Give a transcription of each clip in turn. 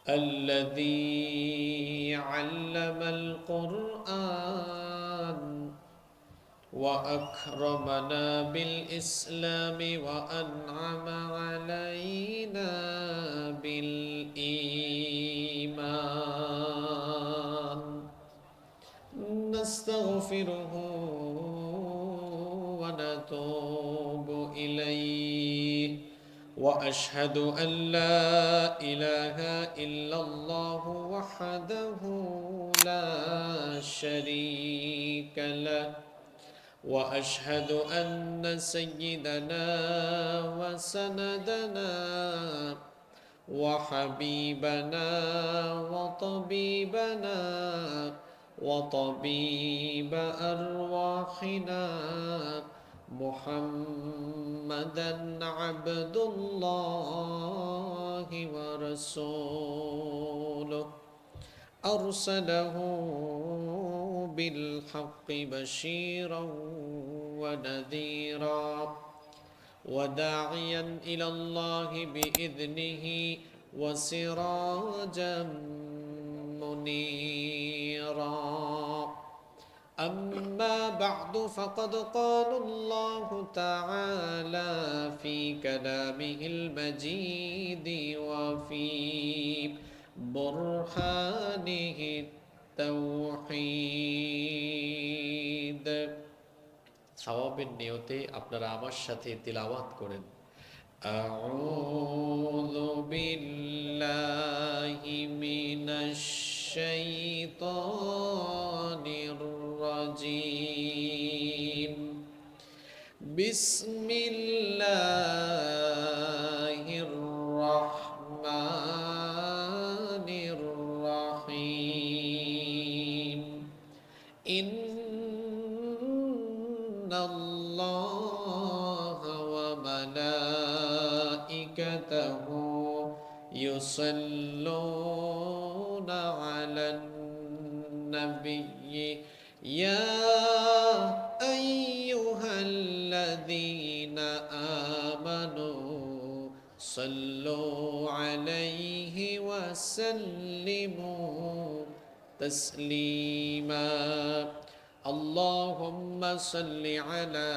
الذي علم القرآن وأكرمنا بالإسلام وأنعم علينا بالإيمان نستغفره ونتوب إليه وأشهد أن لا إله إلا الله وحده لا شريك له وأشهد أن سيدنا وسندنا وحبيبنا وطبيبنا وطبيب أرواحنا محمدا عبد الله ورسوله أرسله بالحق بشيرا ونذيرا وداعيا إلى الله بإذنه وسراجا منيرا أما بعد فقد قال الله تعالى في كلامه المجيد وفي برهانه التوحيد সওয়াবের নিয়তে আপনারা আমার সাথে তিলাওয়াত করেন আউযু বিল্লাহি মিনাশ শাইতানির রাজীম বিসমিল্লাহির রাহমানির রাহিম ইন্নাল্লাহা ওয়া মালাইকাতাহু ইউসাল্লুনা আলান নাবিয়্যি ইয়া আইয়ুহাল্লাযীনা আমানু সাল্লু আলাইহি ওয়া সাল্লিমু তাসলিমা আল্লাহুম্মা সাল্লি আলা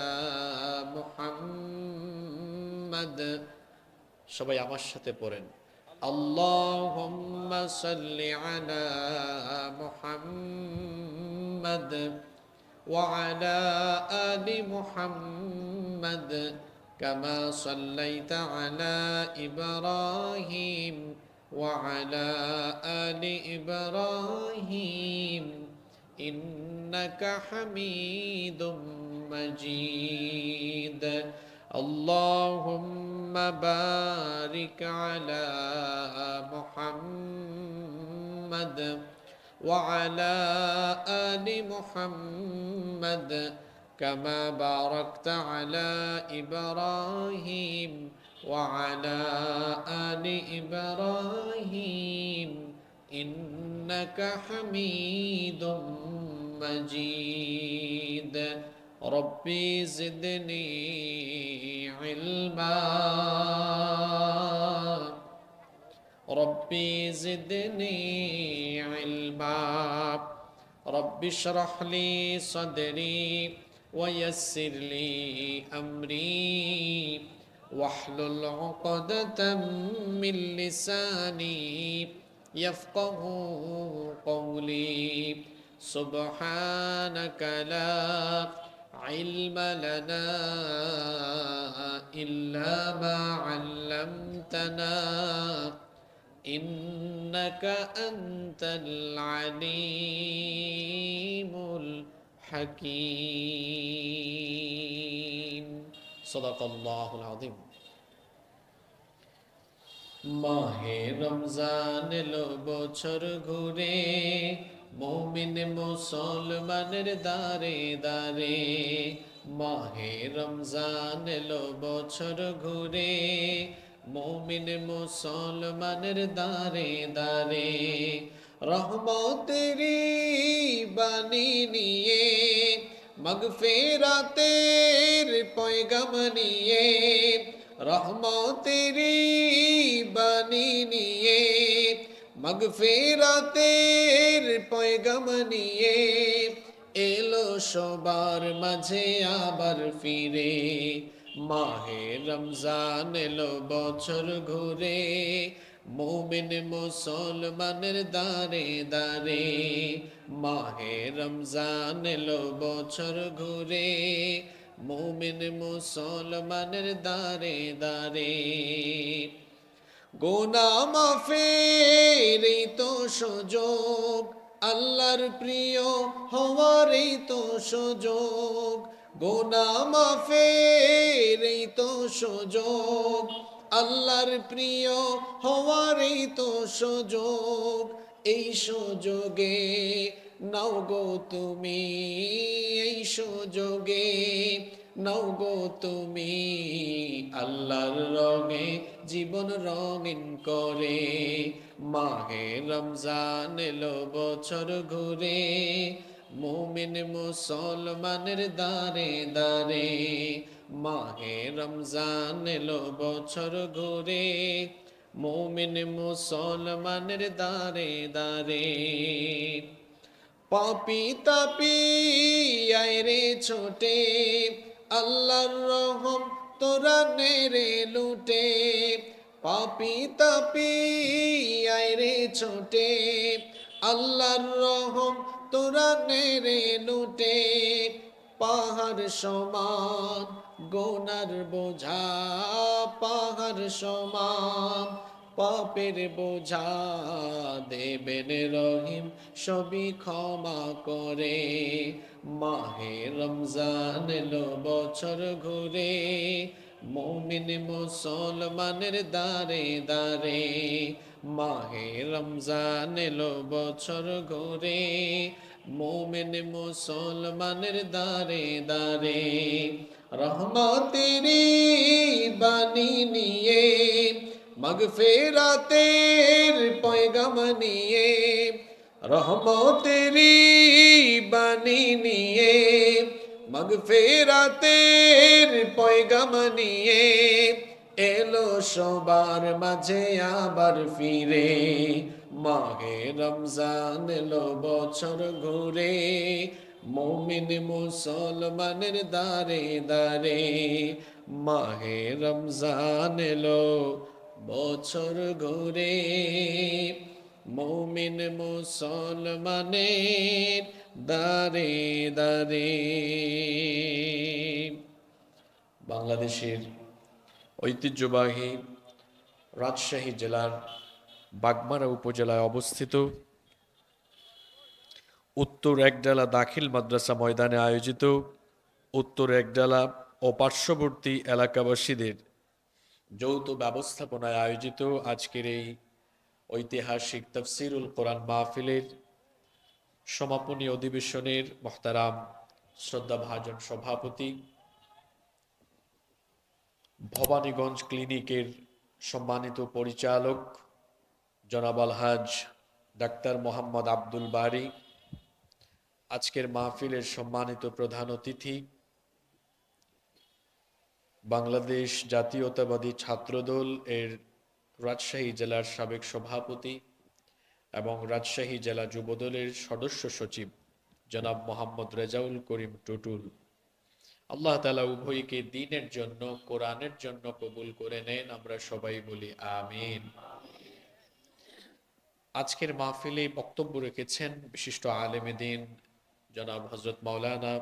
মুহাম্মাদ সবাই আমার সাথে পড়েন আল্লাহুম্মা সাল্লি আলা মুহাম্মাদ ওয়া আলা আলি মুহাম্মাদ কামা সাল্লাইতা আলা ইব্রাহিম ওয়া আলা আলি ইব্রাহিম ইন্নাকা হামিদুম মাজিদ আল্লাহুম্মা বারিক আলা মুহাম্মাদ ওয়া আলা আলি মুহাম্মাদ কামা বারাকতা আলা ইব্রাহিম ওয়া আলা আলি ইব্রাহিম ইন্নাকা হামিদুম মাজিদ রব্বি জিদনি ইলমা রব্বি জিদনি ইলমা রব্বি ইশরাহ লি সাদরি ওয়া ইয়াসসির লি আমরি ওয়াহলুল উকদাতাম মিন লিসানি ইয়াফকাহু কওলি সুবহানাকা লা علم لنا إلا ما علمتنا إنك أنت العليم الحكيم صدق الله العظيم মাহে রমজান এলো বছর ঘুরে মুমিন মুসলমানের দারে দারে মাহে রমজান এলো বছর ঘুরে মুমিন মুসলমানের দারে দারে রহমতেরি বাণী নিয়ে মাগফিরাতের পয়গাম নিয়ে রহমতেরি বাণী নিয়ে মাগফিরাতের পয়গাম নিয়ে এলো সবার মাঝে আবার ফিরে। মাহে রমজান এলো বছর ঘুরে, মুমিন মুসলমানের দারে দারে। মাহে রমজান এলো বছর ঘুরে, মুমিন মুসলমানের দারে দারে। গুনাহ মাফের এই তো সুযোগ, আল্লাহর প্রিয় হওয়ার এই তো সুযোগ। গুনাহ মাফের এই তো সুযোগ, আল্লাহর প্রিয় হওয়ার এই তো সুযোগ। এই সুযোগে নাও গো তুমি, এই সুযোগে নাও গো তুমি, আল্লাহর রঙে জীবন রঙিন করে। মাহে রমজান এলো বছর ঘুরে, মুমিন মুসলমানের দারে দারে। মাহে রমজান এলো বছর ঘুরে, মুমিন মুসলমানের দারে দারে। পাপি তাপি আয় রে ছোটে, আল্লাহর রহম তোরা নেরে লুটে। পাপি তাপি আয় রে ছোটে, আল্লাহর রহম তোরা নেরে লুটে। পাহাড় সমান গোনার বোঝা, পাহাড় সমান পাপের বোঝা, দেবেন রহিম সবই ক্ষমা করে। মাহে রমজান এলো বছর ঘুরে, মুমিন মুসলমানের দারে দারে। মাহে রমজান এলো বছর ঘুরে, মুমিন মুসলমানের দারে দারে। রহমতেরি বাণী নিয়ে, মাগফিরাতের পয়গাম নিয়ে, রহমতেরি বাণী নিয়ে, মাগফিরাতের পয়গাম নিয়ে এলো সবার মাঝে আবার ফিরে। মাহে রমজান এলো বছর ঘুরে, মুমিন মুসলমানের দারে দারে। মাহে রমজান এলো বছর ঘুরে, মুমিন মুসলমানের দারে দারে। বাংলাদেশের ঐতিহ্যবাহী রাজশাহী জেলার বাগমারা উপজেলায় অবস্থিত উত্তর একডালা দাখিল মাদ্রাসা ময়দানে আয়োজিত উত্তর একডালা ও পার্শ্ববর্তী এলাকাবাসীদের যৌথ ব্যবস্থাপনায় আয়োজিত আজকের এই ঐতিহাসিক তাফসিরুল কোরআন মাহফিলের সমাপনী অধিবেশনের মোহতারাম শ্রদ্ধাভাজন সভাপতি, ভবানীগঞ্জ ক্লিনিকের সম্মানিত পরিচালক জনাব আলহাজ ডাক্তার মোহাম্মদ আব্দুল বারী, আজকের মাহফিলের সম্মানিত প্রধান অতিথি বাংলাদেশ জাতীয়তাবাদী ছাত্রদল এর রাজশাহী জেলার সাবেক সভাপতি এবং রাজশাহী জেলা যুবদলের সদস্য সচিব জনাব মোহাম্মদ রেজাউল করিম টুটুল, আল্লাহ তাআলা উভয়কে দ্বীনের জন্য কোরআনের জন্য কবুল করে নেন, আমরা সবাই বলি আমিন। আজকের মাহফিলে বক্তব্য রেখেছেন বিশিষ্ট আলেমে দ্বীন জনাব হযরত মাওলানা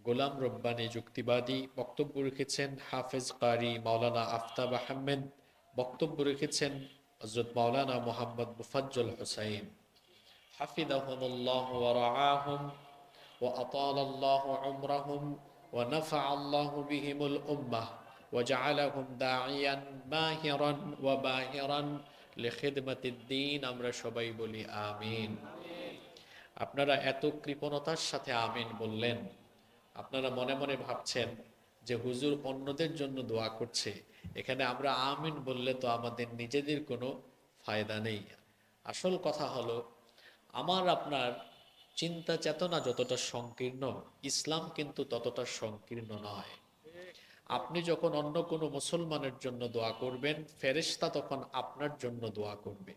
গোলাম রব্বানী যুক্তিবাদী, বক্তব্য রেখেছেন হাফেজ কারি মাওলানা আফতাব আহমেদ, বক্তব্য রেখেছেন হযরত মাওলানা মোহাম্মদ মুফাজ্জল হুসাইন হাফিজাহুমুল্লাহ ওয়া রাআহুম ওয়া আতালাল্লাহু উমরাহুম ওয়া নাফাআল্লাহু বিহিমুল উম্মাহ ওয়া জাআলাহুম দাঈয়ান মাহিরান ওয়া বাহিরান লিখিদমাতিদ দ্বীন, আমরা সবাই বলি আমিন। আপনারা এত কৃপণতার সাথে আমিন বললেন, আপনারা মনে মনে ভাবছেন যে হুজুর অন্যদের জন্য দোয়া করছে, এখানে আমরা আমিন বললে তো আমাদের নিজেদের কোনো ফায়দা নেই। আসল কথা হলো, আমার আপনার চিন্তা চেতনা যতটা সংকীর্ণ, ইসলাম কিন্তু ততটা সংকীর্ণ নয়। আপনি যখন অন্য কোনো মুসলমানের জন্য দোয়া করবেন, ফেরেশতা তখন আপনার জন্য দোয়া করবে।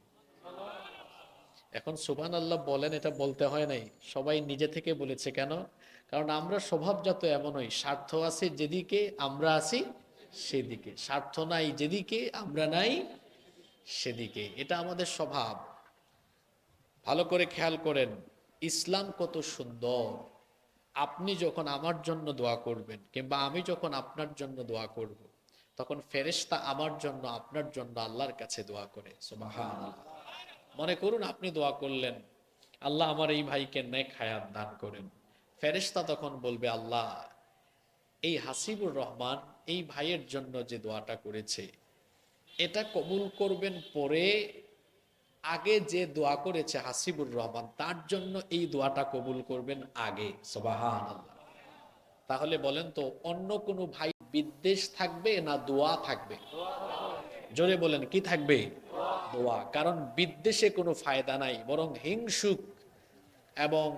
এখন সুবহানাল্লাহ বলেন, এটা বলতে হয় নাই, সবাই নিজে থেকে বলেছে। কেন? কারণ আমরা স্বভাবজাত এমনই, স্বার্থ আছে যেদিকে আমরা আছি সেদিকে, স্বার্থ নাই যেদিকে আমরা নাই সেদিকে, এটা আমাদের স্বভাব। ভালো করে খেয়াল করেন, ইসলাম কত সুন্দর। আপনি যখন আমার জন্য দোয়া করবেন কিংবা আমি যখন আপনার জন্য দোয়া করব, তখন ফেরেশতা আমার জন্য আপনার জন্য আল্লাহর কাছে দোয়া করে। সুবহানাল্লাহ। মনে করুন আপনি দোয়া করলেন, আল্লাহ আমার এই ভাইকে নেক হায়াত দান করেন। ফেরেশতা তখন বলবে, আল্লাহ এই হাসিবুর রহমান এই ভাইয়ের জন্য যে দোয়াটা করেছে এটা কবুল করবেন পরে, আগে যে দোয়া করেছে হাসিবুর রহমান তার জন্য এই দোয়াটা কবুল করবেন আগে। সুবহানাল্লাহ। তাহলে বলেন তো, অন্য কোনো ভাই বিদ্বেষ থাকবে না দোয়া থাকবে? জোরে বলেন, কি থাকবে? দোয়া। কারণ বিদ্বেষে কোনো ফায়দা নাই, বরং হিংসুক এবং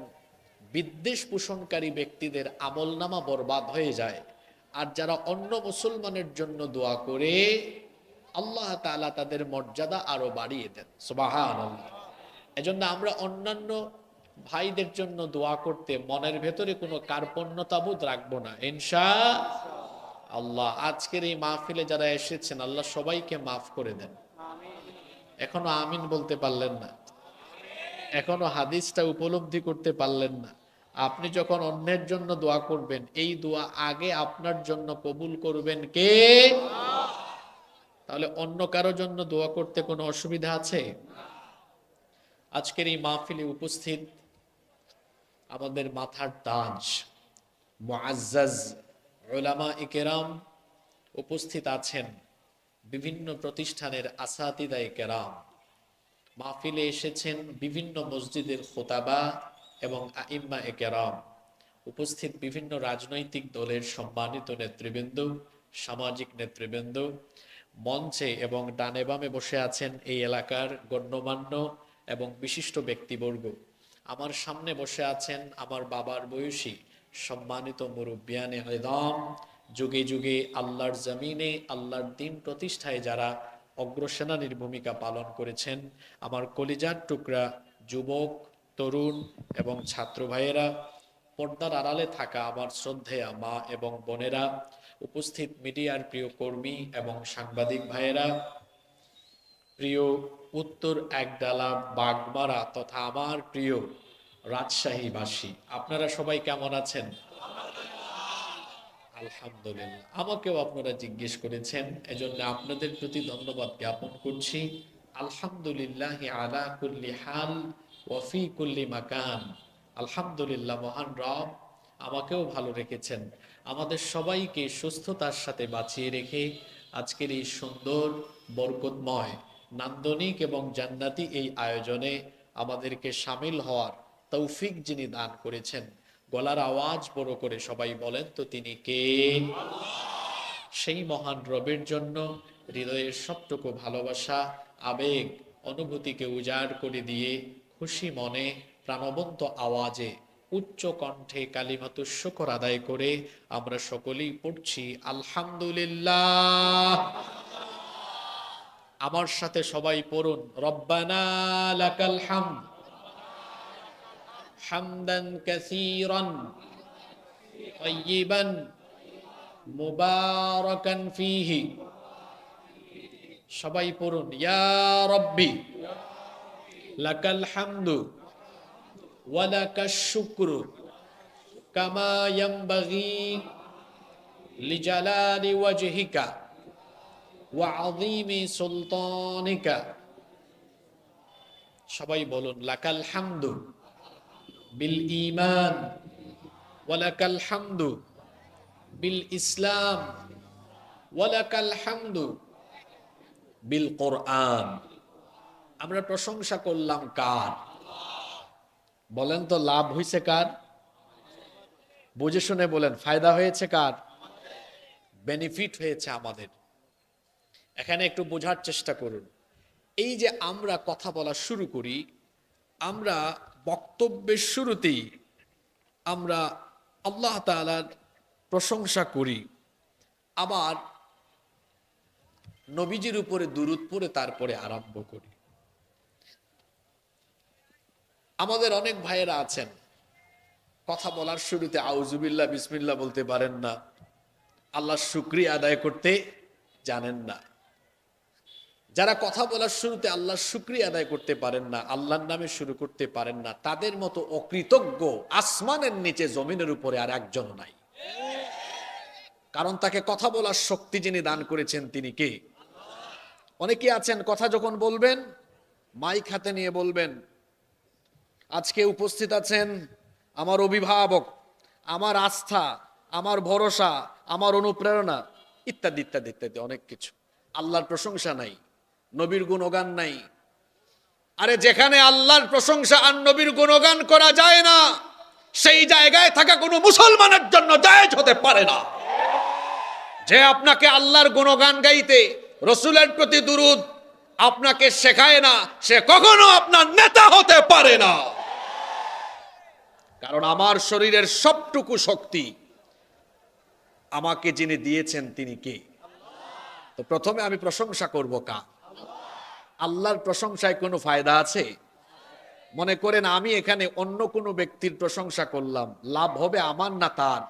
বিদ্বেষ পোষণকারী ব্যক্তিদের আমলনামা বরবাদ হয়ে যায়। আর যারা অন্য মুসলমানের জন্য দোয়া করে, আল্লাহ তাআলা তাদের মর্যাদা আরো বাড়িয়ে দেন। সুবহানাল্লাহ। এজন্য আমরা অন্যান্য ভাইদের জন্য দোয়া করতে মনের ভেতরে কোনো কার্পণ্যতাবোধ রাখবো না, ইনশাআল্লাহ। আজকের এই মাহফিলে যারা এসেছেন, আল্লাহ সবাইকে মাফ করে দেন। এখনো আমিন বলতে পারলেন না, এখনো হাদিসটা উপলব্ধি করতে পারলেন না। আপনি যখন অন্যের জন্য দোয়া করবেন, এই দোয়া আগে আপনার জন্য কবুল করবেন কে? তাহলে অন্য কারো জন্য দোয়া করতে কোনো অসুবিধা আছে? আজকের এই মাহফিলে উপস্থিত আমাদের মাথার তাজ, মুআজ্জাজ উলামা ইকেরাম উপস্থিত আছেন, বিভিন্ন প্রতিষ্ঠানের আসাতিদায়ে কেরাম মাহফিলে এসেছেন, বিভিন্ন মসজিদের খোতাবা এবং আইম্মা এ কেরাম উপস্থিত, বিভিন্ন রাজনৈতিক দলের সম্মানিত নেতৃবৃন্দ, সামাজিক নেতৃবৃন্দ, মঞ্চে এবং ডানে বামে বসে আছেন এই এলাকার গণ্যমান্য এবং বিশিষ্ট ব্যক্তিবর্গ। আমার সামনে বসে আছেন আমার বাবার বয়সী সম্মানিত মুরব্বিয়ানে ইযাম, যুগে যুগে আল্লাহর জমিনে আল্লাহর দ্বীন প্রতিষ্ঠায় যারা অগ্রসেনানীর ভূমিকা পালন করেছেন, আমার কলিজার টুকরা যুবক, তরুণ এবং ছাত্র ভাইয়েরা, পর্দার আড়ালে থাকা আমার শ্রদ্ধেয়া মা এবং বোনেরা, উপস্থিত মিডিয়ার প্রিয় কর্মী এবং সাংবাদিক ভাইয়েরা, প্রিয় উত্তর একডালা বাগমারা তথা আমার প্রিয় রাজশাহীবাসী, আপনারা সবাই কেমন আছেন? আলহামদুলিল্লাহ। আমাকেও আপনারা জিজ্ঞেস করেছেন, এজন্য আপনাদের প্রতি ধন্যবাদ জ্ঞাপন করছি। আলহামদুলিল্লাহ আলা কুল্লি হাল ওয়া ফি কুল্লি মাকান। আলহামদুলিল্লাহ, মহান রব আমাকেও ভালো রেখেছেন, আমাদের সবাইকে সুস্থতার সাথে বাঁচিয়ে রেখে আজকের এই সুন্দর, বরকতময়, নান্দনিক এবং জান্নাতি এই আয়োজনে আমাদেরকে শামিল হওয়ার তৌফিক যিনি দান করেছেন, গলার আওয়াজ বড় করে সবাই বলেন তো তিনি কে? সেই মহান রবের জন্য হৃদয়ের সবটুকু ভালোবাসা, আবেগ, অনুভূতিকে উজাড় করে দিয়ে খুশি মনে প্রাণবন্ত আওয়াজে উচ্চ কণ্ঠে কালিমাতুশ শুকর আদায় করে আমরা সকলেই পড়ছি আলহামদুলিল্লাহ। আমার সাথে সবাই পড়ুন, রব্বানা লাকাল হামদ হামদান কাসীরান তাইয়িবান মুবারাকান ফীহি। সবাই পড়ুন, ইয়া রব্বি লাকাল হামদু ওয়া লাকাশ শুকরু কামা ইয়ানবাগি লিজালালি ওয়াজহিকা ওয়া আযীমি সুলতানিকা। সবাই বলুন, লাকাল হামদু বিল ঈমান ওয়া লাকাল হামদু বিল ইসলাম ওয়া লাকাল হামদু বিল কোরআন। আমরা প্রশংসা করলাম কার? বলেন তো, লাভ হয়েছে কার? বুঝে শুনে বলেন, ফায়দা হয়েছে কার? বেনিফিট হয়েছে আমাদের। এখানে একটু বোঝার চেষ্টা করুন। এই যে আমরা কথা বলা শুরু করি, আমরা বক্তব্যের শুরুতেই আমরা আল্লাহ তাআলার প্রশংসা করি, আবার নবীজির উপরে দুরূদ পড়ে তারপরে আরম্ভ করি। আমাদের অনেক ভাইয়েরা আছেন কথা বলার শুরুতে আউজুবিল্লাহ বিসমিল্লাহ বলতে পারেন না, আল্লাহর শুকরিয়া আদায় করতে জানেন না। যারা কথা বলার শুরুতে আল্লাহর শুকরিয়া আদায় করতে পারেন না, আল্লাহর নামে শুরু করতে পারেন না, তাদের মতো অকৃতজ্ঞ আসমানের নিচে জমিনের উপরে আর একজন নাই। কারণ তাকে কথা বলার শক্তি যিনি দান করেছেন তিনি কে? অনেকে আছেন কথা যখন বলবেন মাইক হাতে নিয়ে বলবেন, আজকে উপস্থিত আছেন আমার অভিভাবক, আমার আস্থা, আমার ভরসা, আমার অনুপ্রেরণা, ইত্যাদি ইত্যাদি ইত্যাদি অনেক কিছু। আল্লাহর প্রশংসা নাই, নবীর গুণগান নাই। আরে যেখানে আল্লাহর প্রশংসা আর নবীর গুণগান করা যায় না, সেই জায়গায় থাকা কোনো মুসলমানের জন্য জায়েজ হতে পারে না। যে আপনাকে আল্লাহর গুণগান গাইতে, রসুলের প্রতি দুরূদ আপনাকে শেখায় না, সে কখনো আপনার নেতা হতে পারে না। কারণ আমার শরীরের সবটুকু শক্তি আমাকে যিনি দিয়েছেন তিনি কে? তো প্রথমে আমি প্রশংসা করব কার? আল্লাহর প্রশংসায় কোনো ফায়দা আছে? মনে করেন আমি এখানে অন্য কোনো ব্যক্তির প্রশংসা করলাম, লাভ হবে আমার না তার?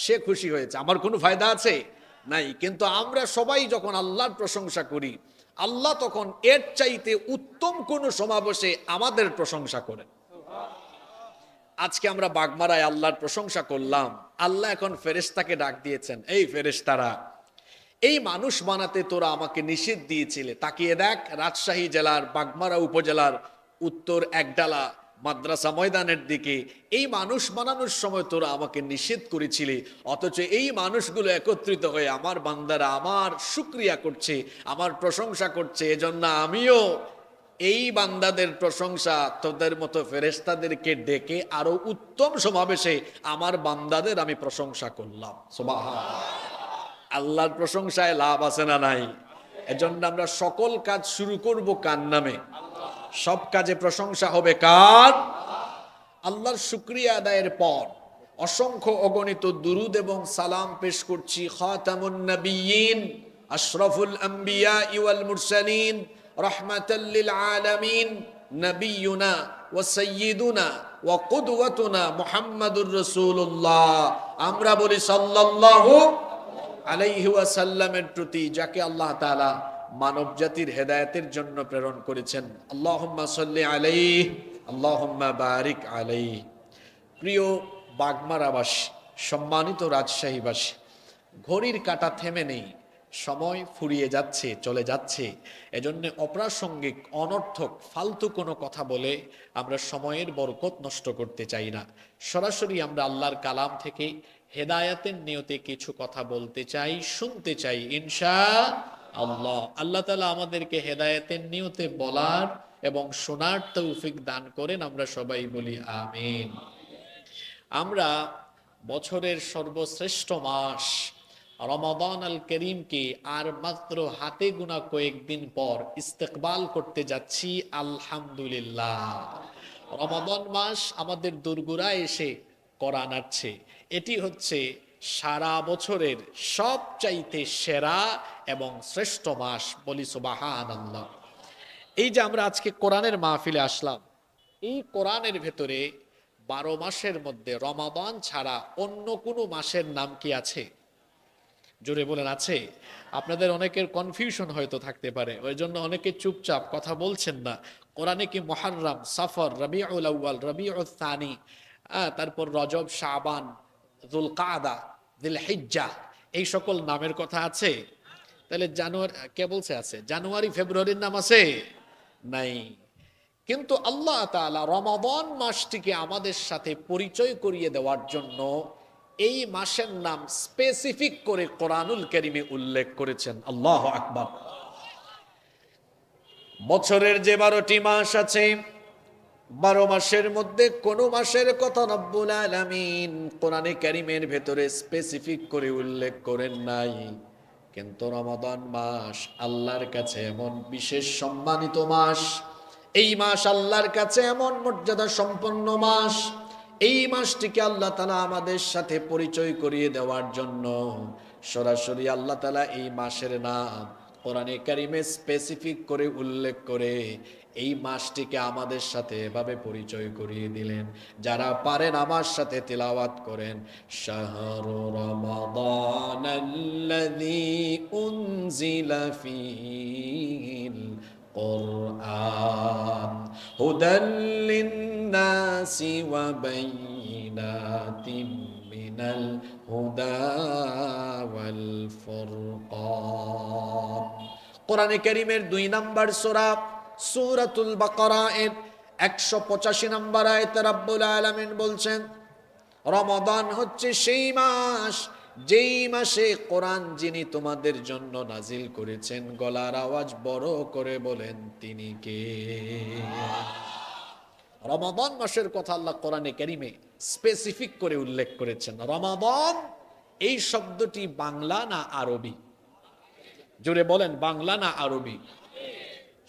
সে খুশি হয়েছে, আমার কোনো ফায়দা আছে? নাই। কিন্তু আমরা সবাই যখন আল্লাহর প্রশংসা করি, আল্লাহ তখন এর চাইতে উত্তম কোন সমাবেশে আমাদের প্রশংসা করেন। আজকে আমরা বাগমারায় আল্লাহর প্রশংসা করলাম, আল্লাহ এখন ফেরেশতাকে ডাক দিয়েছেন, এই ফেরেশতারা, এই মানুষ বানাতে তোরা আমাকে নিষেধ দিয়েছিলে, তাকিয়ে দেখ রাজশাহী জেলার বাগমারা উপজেলার উত্তর একডালা মাদ্রাসা ময়দানের দিকে এই মানুষ বানানোর সময় তোরা আমাকে নিষেধ করেছিলে, অথচ এই মানুষগুলো একত্রিত হয়ে আমার বান্দারা আমার শুকরিয়া করছে, আমার প্রশংসা করছে। এজন্য আমিও এই বান্দাদের প্রশংসা তোদের মতো ফেরেশতাদেরকে ডেকে আরো উত্তম সমাবেশে আমার বান্দাদের আমি প্রশংসা করলাম। সুবহানাল্লাহ। আল্লাহর প্রশংসায় লাভ আছে না নাই? এজন্য আমরা সকল কাজ শুরু করব কার নামে? সব কাজে প্রশংসা হবে কার? আল্লাহর শুকরিয়া আদায়ের পর অসংখ্য অগণিত দুরুদ এবং সালাম পেশ করছি খাতামুন নবিয়্যিন, আশরাফুল আম্বিয়া ওয়াল মুরসালিন, রাহমাতাল লিল আলামিন, নবিয়ুনা ওয়া সাইয়্যিদুনা ওয়া কুদওয়াতুনা মুহাম্মাদুর রাসূলুল্লাহ। আমরা বলি সাল্লাল্লাহু আলাইহি ওয়াসাল্লামের প্রতি, যাকে আল্লাহ তাআলা মানব জাতির হেদায়েতের জন্য প্রেরণ করেছেন। আল্লাহুম্মা সাল্লি আলাইহি, আল্লাহুম্মা বারিক আলাইহি। প্রিয় বাগমারাবাসী, সম্মানিত রাজশাহীবাসী, ঘড়ির কাঁটা থেমে নেই, সময় ফুরিয়ে যাচ্ছে, চলে যাচ্ছে। এজন্য অপ্রাসঙ্গিক অনর্থক ফালতু কোনো কথা বলে আমরা সময়ের বরকত নষ্ট করতে চাই না। সরাসরি আমরা আল্লাহর কালাম থেকে হেদায়াতের নিয়তে কিছু কথা বলতে চাই, শুনতে চাই ইনশাআল্লাহ। আল্লাহ তাআলা আমাদেরকে হেদায়াতের নিয়তে বলার এবং শোনার তৌফিক দান করেন। আমরা সবাই বলি আমিন। আমরা বছরের সর্বশ্রেষ্ঠ মাস রমাদান আল করিমকে আর মাত্র হাতে গোনা কয়েকদিন পর ইস্তেকবাল করতে যাচ্ছি আলহামদুলিল্লাহ। রমাদান মাস আমাদের দোরগোড়ায় এসে করা নাড়ছে। এটি হচ্ছে সারা বছরের সবচাইতে সেরা এবং শ্রেষ্ঠ মাস, বলি সুবহানাল্লাহ। এই যে আমরা আজকে কোরআনের মাহফিলে আসলাম, এই কোরআনের ভেতরে 12 মাসের মধ্যে রমাদান ছাড়া অন্য কোনো মাসের নাম কি আছে? জোরে বলেন, আছে? আপনাদের অনেকের কনফিউশন হয়তো থাকতে পারে, ওই জন্য অনেকে চুপচাপ কথা বলছেন না। কোরআনে কি মুহররম, সফর, রবিউল আউয়াল, রবিউল সানি, তারপর রজব, শাবান, যুলকাদা, যিলহিজ্জা, এই সকল নামের কথা আছে? তাহলে জানুয়ারি কে বলছে আছে? জানুয়ারি ফেব্রুয়ারির নাম আছে? নাই। কিন্তু আল্লাহ তাআলা রমাদান মাসটিকে আমাদের সাথে পরিচয় করিয়ে দেওয়ার জন্য এই মাসের নাম স্পেসিফিক করে কোরআনুল কারীমে উল্লেখ করেছেন। আল্লাহু আকবার। বছরের যে 12টি মাস আছে, 12 মাসের মধ্যে কোন মাসের কথা রব্বুল আলামিন কোরআনে কারীমের ভেতরে স্পেসিফিক করে উল্লেখ করেন নাই। কিন্তু রমাদান মাস আল্লাহর কাছে এমন বিশেষ সম্মানিত মাস, এই মাস আল্লাহর কাছে এমন মর্যাদা সম্পন্ন মাস, এই মাসটিকে আল্লাহ তাআলা আমাদের সাথে পরিচয় করিয়ে দেওয়ার জন্য সরাসরি আল্লাহ তাআলা এই মাসের নাম কোরআনে কারিমে স্পেসিফিক করে উল্লেখ করে এই মাসটিকে আমাদের সাথে এভাবে পরিচয় করিয়ে দিলেন। যারা পারেন আমার সাথে তিলাওয়াত করেন, শাহরু রমাদানাল্লাযী উনজিলা ফীহিল কুরআন হুদাল লিন্নাসি ওয়া বাইয়িনাতিম মিনাল হুদা ওয়াল ফুরকান। কোরআনে কারীমের 2 নম্বর সূরা সূরাতুল বাকারা এর 185 নম্বর আয়াতে রব্বুল আলামিন বলছেন, রমাদান হচ্ছে সেই মাস যেই মাসে কোরআন যিনি তোমাদের জন্য নাজিল করেছেন। গলার আওয়াজ বড় করে বলেন তিনি কে? রমাদান মাসের কথা আল্লাহ কোরআনে কারীমে স্পেসিফিক করে উল্লেখ করেছেন। রমাদান এই শব্দটি বাংলা না আরবি? জোরে বলেন, বাংলা না আরবি?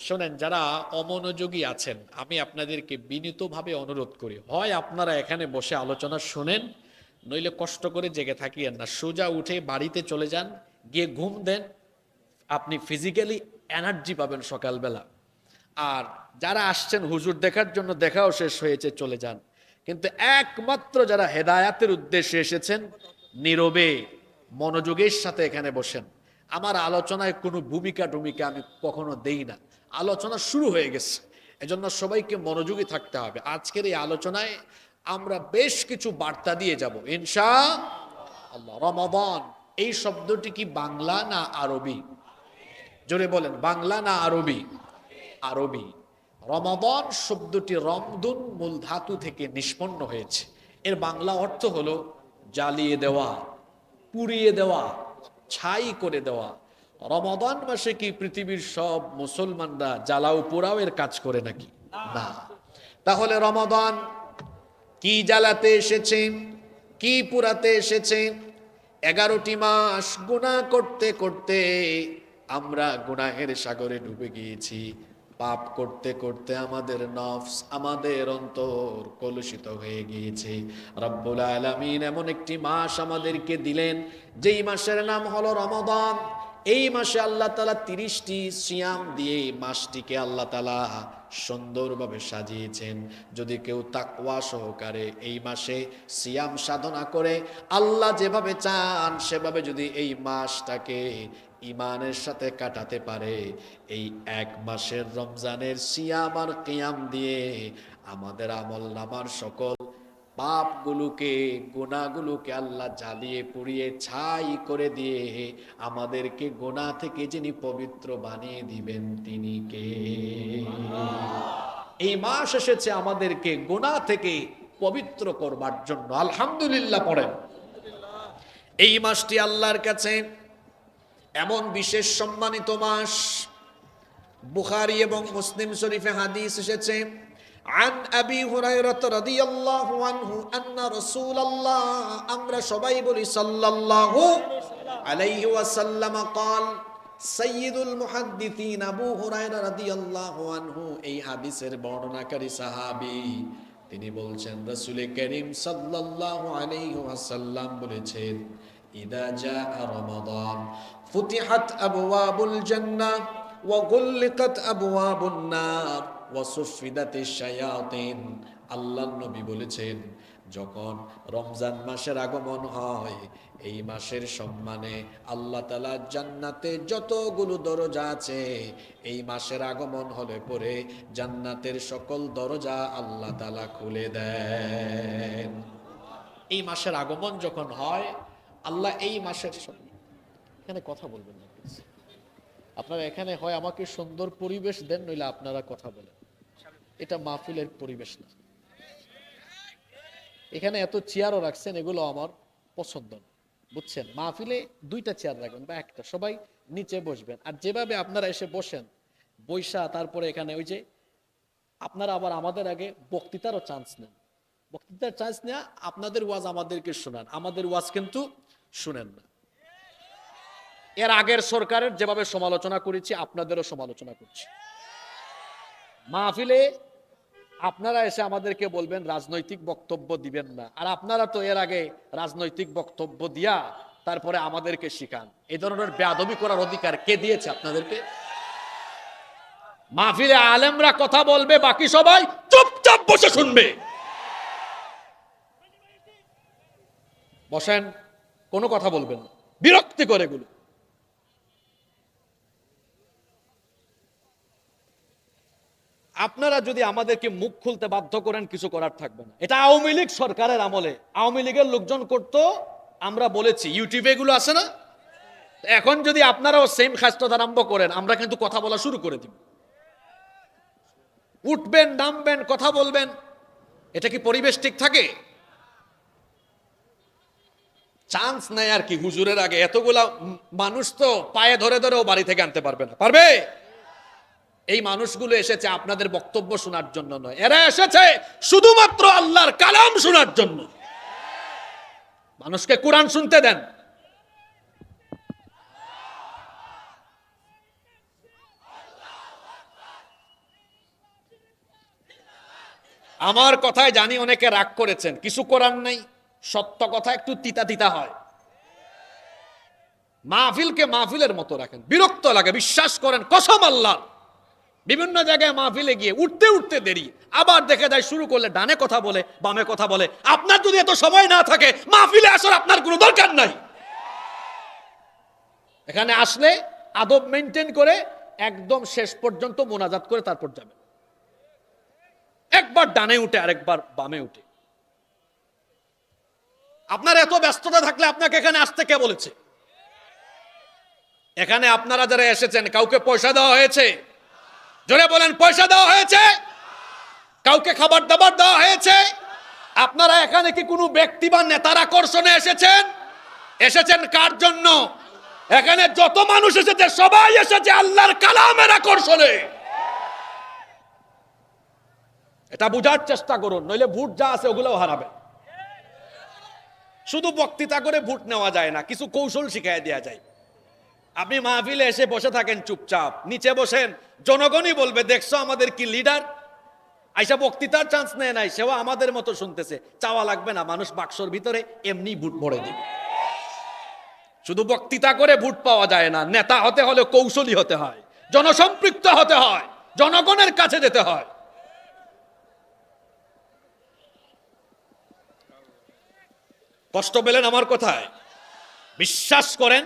শোনেন, যারা অমনোযোগী আছেন আমি আপনাদেরকে বিনীতভাবে অনুরোধ করি, হয় আপনারা এখানে বসে আলোচনা শুনেন, নইলে কষ্ট করে জেগে থাকিয়েন না, সোজা উঠে বাড়িতে চলে যান, গিয়ে ঘুম দেন, আপনি ফিজিক্যালি এনার্জি পাবেন সকালবেলা। আর যারা আসছেন হুজুর দেখার জন্য, দেখাও শেষ হয়েছে, চলে যান। কিন্তু একমাত্র যারা হেদায়াতের উদ্দেশ্যে এসেছেন, নীরবে মনোযোগের সাথে এখানে বসেন। আমার আলোচনায় কোনো ভূমিকা আমি কখনো দেই না, আলোচনা শুরু হয়ে গেছে, এজন্য সবাইকে মনোযোগী থাকতে হবে। আজকের এই আলোচনায় আমরা বেশ কিছু বার্তা দিয়ে যাব ইনশাআল্লাহ। রমাদান এই শব্দটি কি বাংলা না আরবি? জোরে বলেন, বাংলা না আরবি? আরবি। রমাদান শব্দটি রমদুন মূল ধাতু থেকে নিষ্পন্ন হয়েছে। এর বাংলা অর্থ হলো জ্বালিয়ে দেওয়া, পুড়িয়ে দেওয়া, ছাই করে দেওয়া। রমাদান মাসে কি পৃথিবীর সব মুসলমানরা জ্বালাও পোড়াও এর কাজ করে নাকি? না। তাহলে রমাদান কি জ্বালাতে এসেছে, কি পুরাতে এসেছে? 11টি মাস গুনাহ করতে করতে আমরা গুনাহের সাগরে ডুবে গিয়েছি। পাপ করতে করতে আমাদের নফস, আমাদের অন্তর কলুষিত হয়ে গিয়েছে। রব্বুল আলামিন এমন একটি মাস আমাদেরকে দিলেন, যেই মাসের নাম হলো রমাদান। এই মাসে আল্লাহ তাআলা 30টি সিয়াম দিয়ে মাসটিকে আল্লাহ তাআলা সুন্দরভাবে সাজিয়েছেন। যদি কেউ তাকওয়া সহকারে এই মাসে সিয়াম সাধনা করে, আল্লাহ যেভাবে চান সেভাবে যদি এই মাসটাকে ইমানের সাথে কাটাতে পারে, এই 1 মাসের রমজানের সিয়াম আর কিয়াম দিয়ে আমাদের আমল নামার সকল পাপগুলোকে, গুনাহগুলোকে আল্লাহ জ্বালিয়ে পুড়িয়ে ছাই করে দিয়ে আমাদেরকে গুনাহ থেকে যিনি পবিত্র বানিয়ে দিবেন তিনি কে? এই মাস এসেছে আমাদেরকে গুনাহ থেকে পবিত্র করবার জন্য। আলহামদুলিল্লাহ পড়েন। এই মাসটি আল্লাহর কাছে এমন বিশেষ সম্মানিত মাস। বুখারী এবং মুসলিম শরীফে হাদিস এসেছে, আন আবি হুরায়রা রাদিয়াল্লাহু আনহু আন্না রাসূলুল্লাহ, আমরা সবাই বলি সাল্লাল্লাহু আলাইহি ওয়াসাল্লাম قال সাইয়্যিদুল মুহাদ্দিসিন আবু হুরায়রা রাদিয়াল্লাহু আনহু এই হাদিসের বর্ণনাকারী সাহাবী, তিনি বলছেন রাসূল করিম সাল্লাল্লাহু আলাইহি ওয়াসাল্লাম বলেছেন, ইদা জাআ রমাদান ফুতিহাত আবওয়াবুল জান্নাহ ওয়া গুল্লিকাত আবওয়াবুন নার ওয়া সুফিদাতিশ শায়াতিন। আল্লাহর নবী বলেছেন, যখন রমজান মাসের আগমন হয়, এই মাসের সম্মানে আল্লাহ তাআলা জান্নাতে যতগুলো দরজা আছে, এই মাসের আগমন হলে পরে জান্নাতের সকল দরজা আল্লাহ তাআলা খুলে দেন। এই মাসের আগমন যখন হয়, আল্লাহ এই মাসের, এখানে কথা বলবেন না প্লিজ, আপনারা এখানে হয় আমাকে সুন্দর পরিবেশ দেন, নইলে আপনারা কথা বলেন। এটা মাহফিলের পরিবেশ না। এখানে এত চেয়ারও রাখছেন, এগুলো আমার পছন্দ না, বুঝছেন? মাহফিলে 2টা চেয়ার রাখবেন বা 1টা, সবাই নিচে বসবেন। আর যেভাবে আপনারা এসে বসেন, বৈশা তারপরে এখানে ওই যে আপনারা আবার আমাদের আগে বক্তৃতারও চান্স নেন, বক্তৃতার চান্স নেয়া, আপনাদের ওয়াজ আমাদেরকে শোনান, আমাদের ওয়াজ কিন্তু শুনেন না। এর আগের সরকারের যেভাবে সমালোচনা করেছি, আপনাদেরও সমালোচনা করছি। মাহফিলে আপনারা এসে আমাদেরকে বলবেন রাজনৈতিক বক্তব্য দিবেন না, আর আপনারা তো এর আগে রাজনৈতিক বক্তব্য দিয়া তারপরে আমাদেরকে শিখান। এই ধরনের বেয়াদবি করার অধিকার কে দিয়েছে আপনাদেরকে? মাহফিলে আলেমরা কথা বলবে, বাকি সবাই চুপচাপ বসে শুনবে। বসেন, কোনো কথা বলবেন না, বিরক্তি করে এগুলো। আপনারা যদি আমাদেরকে মুখ খুলতে বাধ্য করেন, কিছু করার থাকবে না। এটা আওয়ামী লীগ সরকারের আমলে আওয়ামী লীগের লোকজন করতো, আমরা বলেছি, ইউটিউবে এগুলো আছে না? এখন যদি আপনারাও সেম খাস্তা আরম্ভ করেন, আমরা কিন্তু কথা বলা শুরু করে দিব। উঠবেন, নামবেন, কথা বলবেন, এটা কি পরিবেশ ঠিক থাকে? চান্স নেই আর কি। হুজুরের আগে এতগুলা মানুষ তো পায়ে ধরে ধরেও বাড়ি থেকে আনতে পারবে না, পারবে? এই মানুষগুলো এসেছে আপনাদের বক্তব্য শোনার জন্য নয়, এরা এসেছে শুধুমাত্র আল্লাহর কালাম শোনার জন্য। মানুষকে কোরআন শুনতে দেন। আমার কথায় জানি অনেকে রাগ করেছেন, কিছু করার নেই, সত্য কথা একটু তিতা তিতা হয়। মাহফিলকে মাহফিলের মতো রাখেন, বিরক্ত লাগে, বিশ্বাস করেন, কসম আল্লাহ। বিভিন্ন জায়গায় মাহফিলে গিয়ে উঠতে উঠতে দেরি, আবার দেখে যায় শুরু করলে ডানে কথা বলে, বামে কথা বলে। আপনার যদি এত সময় না থাকে, মাহফিলে আসার আপনার কোনো দরকার নাই। এখানে আসলে আদব মেনটেন করে একদম শেষ পর্যন্ত মোনাজাত করে তারপর যাবে। একবার ডানে উঠে আরেকবার বামে উঠে। আপনার এত ব্যস্ততা থাকলে আপনাকে এখানে আসতে কে বলেছে? এখানে আপনারা যারা এসেছেন, কাউকে পয়সা দেওয়া হয়েছে? জোরে বলেন, পয়সা দেওয়া হয়েছে? কাউকে খাবার দাবার দেওয়া হয়েছে? আপনারা এখানে কি কোনো ব্যক্তি বা নেতার আকর্ষণে এসেছেন? এসেছেন কার জন্য? এখানে যত মানুষ এসেছে সবাই এসেছে আল্লাহর কালামের আকর্ষণে। এটা বুঝার চেষ্টা করুন, নইলে ভোট যা আছে ওগুলোও হারাবেন। শুধু বক্তৃতা করে ভোট নেওয়া যায় না, কিছু কৌশল শিখাই দেওয়া যায়। আপনি মাহফিলে এসে বসে থাকেন চুপচাপ, নিচে বসেন, জনগণই বলবে দেখছো আমাদের কি লিডার। আইসা বক্তৃতার চান্স নেয় নাই, সেও আমাদের মতো শুনতেছে, চাওয়া লাগবে না, মানুষ বাক্সর ভিতরে এমনি ভোট ভরে দিবে। শুধু বক্তৃতা করে ভোট পাওয়া যায় না, নেতা হতে হলে কৌশলী হতে হয়, জনসম্পৃক্ত হতে হয়, জনগণের কাছে যেতে হয়। কষ্ট পেলেন আমার কথায়? বিশ্বাস করেন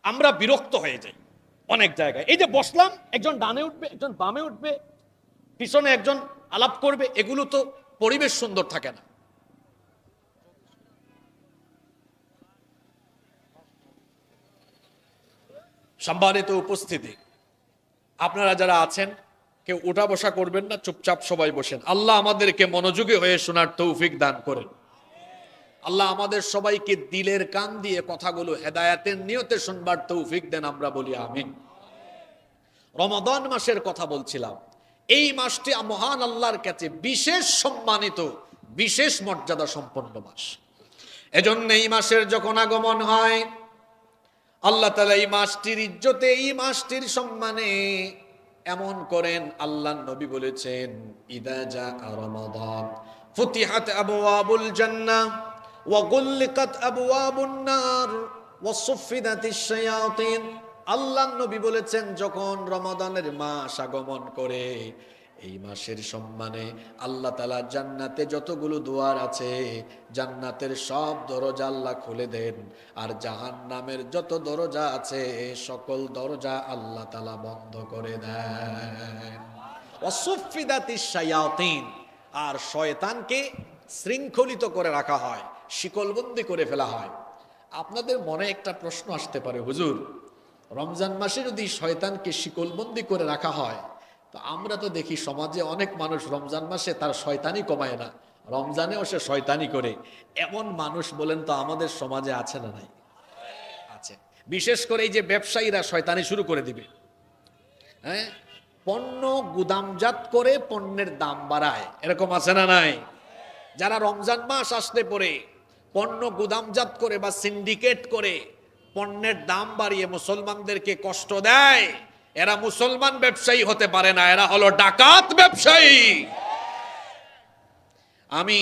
আমরা বিরক্ত হয়ে যাই অনেক জায়গায়। এই যে বসলাম, একজন ডানে উঠবে, একজন বামে উঠবে, পিছনে একজন আলাপ করবে, এগুলো তো পরিবেশ সুন্দর থাকে না। সম্মানিত উপস্থিতি, আপনারা যারা আছেন কেউ উঠা বসা করবেন না, চুপচাপ সবাই বসেন। আল্লাহ আমাদেরকে মনোযোগী হয়ে শোনার তৌফিক দান করেন। আল্লাহ আমাদের সবাইকে দিলের কান দিয়ে কথাগুলো হেদায়েতের নিয়তে শুনবার তৌফিক দেন, আমরা বলি আমিন। রমাদান মাসের কথা বলছিলাম। এই মাসটি মহান আল্লাহর কাছে বিশেষ সম্মানিত, বিশেষ মর্যাদা সম্পন্ন মাস। এজন্য এই মাসের যখন আগমন হয়, আল্লাহ তাআলা এই মাসটির ইজ্জতে, এই মাসটির সম্মানে এমন করেন, আল্লাহর নবী বলেছেন, ইদা জাআ রমাদান ফুতিহাত আবওয়াবুল জান্নাহ ওয়া গুল্লিকাত আবওয়াবুন নার ওয়া সুফিদাতিশ শায়াতিন। আল্লাহর নবী বলেছেন, যখন রমাদানের মাস আগমন করে, এই মাসের সম্মানে আল্লাহ তাআলা জান্নাতে যতগুলো দুয়ার আছে, জান্নাতের সব দরজা আল্লাহ খুলে দেন, আর জাহান্নামের যত দরজা আছে সকল দরজা আল্লাহ তাআলা বন্ধ করে দেন। ওয়াসুফিদাতিশ শায়াতিন, আর শয়তানকে শৃঙ্খলিত করে রাখা হয়, শিকলবন্দি করে ফেলা হয়। আপনাদের মনে একটা প্রশ্ন আসতে পারে, হুজুর, রমজান মাসে যদি শয়তানকে শিকলবন্দি করে রাখা হয়, তো আমরা তো দেখি সমাজে অনেক মানুষ রমজান মাসে তার শয়তানি কমায় না, রমজানেও সে শয়তানি করে। এমন মানুষ বলেন তো আমাদের সমাজে আছে না নাই? আছে। বিশেষ করে এই যে ব্যবসায়ীরা শয়তানি শুরু করে দিবে, হ্যাঁ, পণ্য গুদামজাত করে পণ্যের দাম বাড়ায়, এরকম আছে না নাই? যারা রমজান মাস আসলে পরে পণ্য গুদামজাত করে বা সিন্ডিকেট করে পণ্যের দাম বাড়িয়ে মুসলমানদেরকে কষ্ট দেয়, এরা মুসলমান ব্যবসায়ী হতে পারে না, এরা হলো ডাকাত ব্যবসায়ী। আমি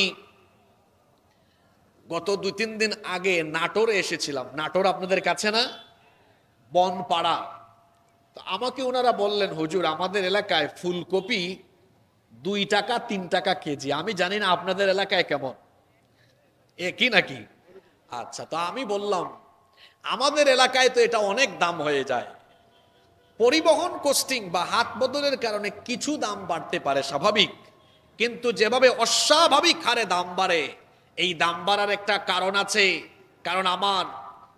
গত 2-3 দিন আগে নাটোরে এসেছিলাম। নাটোর আপনাদের কাছে না? বনপাড়া। তো আমাকে ওনারা বললেন, হুজুর আমাদের এলাকায় ফুলকপি 2 টাকা 3 টাকা কেজি। আমি জানি না আপনাদের এলাকায় কেমন, একই নাকি? আচ্ছা, তো আমি বললাম আমাদের এলাকায় তো এটা অনেক দাম হয়ে যায়। পরিবহন কস্টিং বা হাত বদলের কারণে কিছু দাম বাড়তে পারে, স্বাভাবিক। কিন্তু যেভাবে অস্বাভাবিক হারে দাম বাড়ে, এই দাম বাড়ার একটা কারণ আছে। কারণ আমার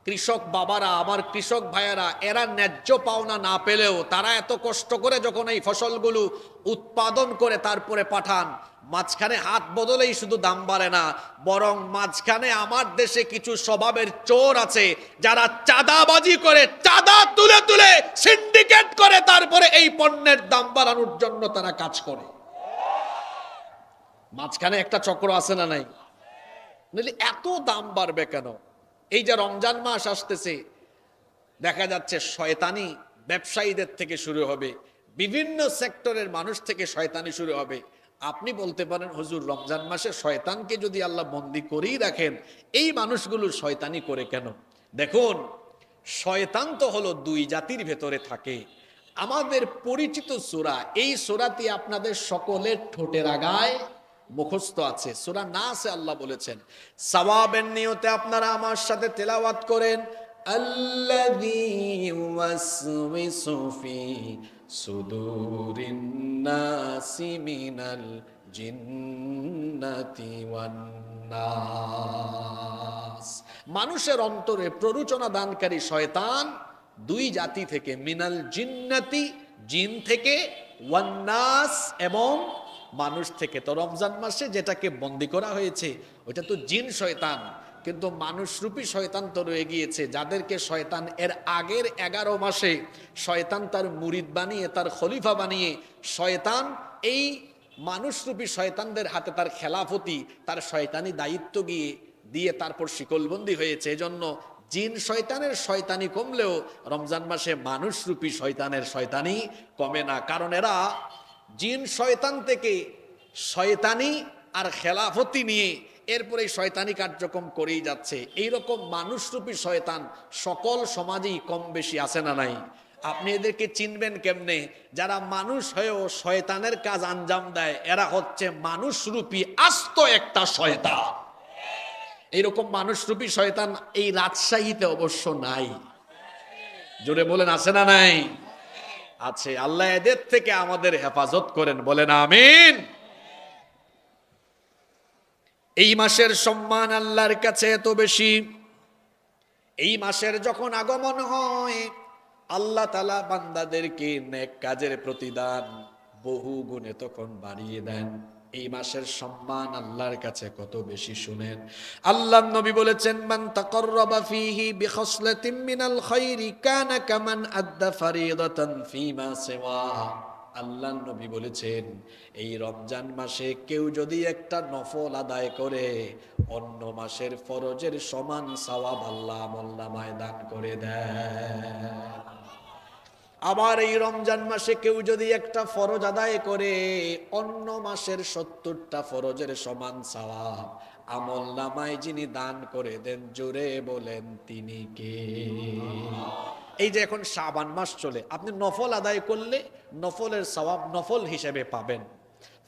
কৃষক বাবারা, আমার কৃষক ভাইয়েরা, এরা ন্যায্য পাওনা না পেলেও তারা এত কষ্ট করে যখন এই ফসলগুলো উৎপাদন করে তারপরে পাঠান, মাঝখানে হাত বদলেই শুধু দাম বাড়ে না, বরং মাঝখানে আমার দেশে কিছু স্বভাবের চোর আছে যারা চাঁদাবাজি করে, চাঁদা তুলে তুলে সিন্ডিকেট করে তারপরে এই পণ্যের দাম বাড়ানোর জন্য তারা কাজ করে। মাঝখানে একটা চক্র আছে না নাই? এত দাম বাড়বে কেন? এই যে রমজান মাস আসতেছে, দেখা যাচ্ছে শয়তানি ব্যবসায়ীদের থেকে শুরু হবে, বিভিন্ন সেক্টরের মানুষ থেকে শয়তানি শুরু হবে। আপনি বলতে পারেন, হুজুর রমজান মাসে শয়তানকে যদি আল্লাহ বন্দী করেই রাখেন, এই মানুষগুলো শয়তানি করে কেন? দেখুন, শয়তান তো হলো 2 জাতির ভেতরে থাকে। আমাদের পরিচিত সূরা, এই সূরাটি আপনাদের সকলের ঠোঁটের আগায় মুখস্থ আছে। সূরা নাসে আল্লাহ বলেছেন, সওয়াবের নিয়তে আপনারা আমার সাথে তেলাওয়াত করেন, আল্লাযী ইউওয়াসওয়িসু ফি সুদুরিন নাসি মিনাল জিন্নাতি ওয়ান নাস। মানুষের অন্তরে প্ররোচনা দানকারী শয়তান 2 জাতি থেকে, মিনাল জিন্নাতি জিন থেকে, ওয়ান নাস এবং মানুষ থেকে। তো রমজান মাসে যেটাকে বন্দী করা হয়েছে ওটা তো জিন শয়তান, কিন্তু মানুষরূপী শয়তান তো রয়ে গিয়েছে, যাদেরকে শয়তান এর আগের 11 মাসে শয়তান তার মুরিদ বানিয়ে, তার খলিফা বানিয়ে, শয়তান এই মানুষরূপী শয়তানদের হাতে তার খেলাফতি, তার শয়তানি দায়িত্ব দিয়ে তারপর শিকলবন্দি হয়েছে। এজন্য জিন শয়তানের শয়তানি কমলেও রমজান মাসে মানুষরূপী শয়তানের শয়তানি কমে না। কারণ এরা জিন শয়তান থেকে শয়তানি আর খেলাফতি নিয়ে এরপরে শয়তানি কার্যক্রম করেই যাচ্ছে। এইরকম মানুষরূপী শয়তান সকল সমাজেই কম বেশি আছে না নাই? আপনি এদেরকে চিনবেন কেমনে? যারা মানুষ হয়েও শয়তানের কাজ আঞ্জাম দেয়, এরা হচ্ছে মানুষরূপী আস্ত একটা শয়তান। এইরকম মানুষরূপী শয়তান এই রাজশাহীতে অবশ্য নাই। জোরে বলেন, আছে না নাই? আছে। আল্লাহ এদের থেকে আমাদের হেফাজত করেন, বলেন আমিন। এই মাসের সম্মান আল্লাহর কাছে এত বেশি, এই মাসের যখন আগমন হয় আল্লাহ তাআলা বান্দাদেরকে নেক কাজের প্রতিদান বহু গুণে তখন বাড়িয়ে দেন। এই মাসের সম্মান আল্লাহর কাছে কত বেশি শুনেন। আল্লাহর নবী বলেছেন, মান তাকাররাবা ফীহি বিখাসলাতিন মিনাল খায়রি কানা কামান আদ্দা ফারিদাতান ফীমা সিওয়া। আল্লাহর নবী বলেছেন, এই রমজান মাসে কেউ যদি একটা নফল আদায় করে, অন্য মাসের ফরজের সমান সওয়াব আল্লাহ আমলনামায় দান করে দেয়। আবার এই রমজান মাসে কেউ যদি একটা ফরজ আদায় করে, অন্য মাসের 70টা ফরজের সমান সওয়াব আমলনামায় যিনি দান করে দেন, জোরে বলেন তিনি কে? এই যে এখন শাবান মাস চলে, আপনি নফল আদায় করলে নফলের সওয়াব নফল হিসেবে পাবেন,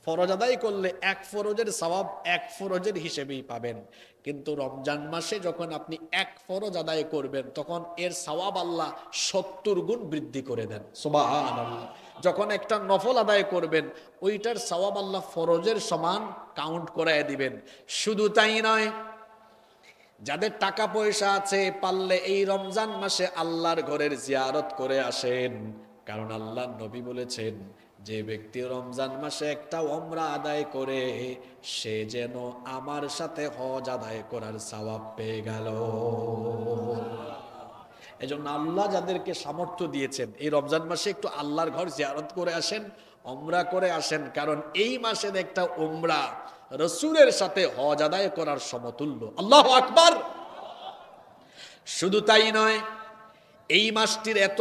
ফরজ আদায় করলে 1 ফরজের সওয়াব 1 ফরজের হিসেবেই পাবেন। কিন্তু রমজান মাসে যখন আপনি 1 ফরজ আদায় করবেন, তখন এর সওয়াব আল্লাহ 70 গুণ বৃদ্ধি করে দেন। সুবহানাল্লাহ। যখন একটা নফল আদায় করবেন, ওইটার সওয়াব আল্লাহ ফরজের সমান কাউন্ট করায় দিবেন। শুধু তাই নয়, যাদের টাকা পয়সা আছে, পারলে এই রমজান মাসে আল্লাহর ঘরের জিয়ারত করে আসেন। কারণ আল্লাহর নবী বলেছেন, যে ব্যক্তি রমজান মাসে একটা ওমরা আদায় করে, সে যেন আমার সাথে হজ আদায় করার সওয়াব পেয়ে গেল। এজন্য আল্লাহ যাদেরকে সামর্থ্য দিয়েছেন, এই রমজান মাসে একটু আল্লাহর ঘর জিয়ারত করে আসেন, ওমরা করে আসেন। কারণ এই মাসের একটা ওমরা রাসূলের সাথে হজ আদায় করার সমতুল্য। আল্লাহু আকবার। শুধু তাই নয়, এই মাসটির এত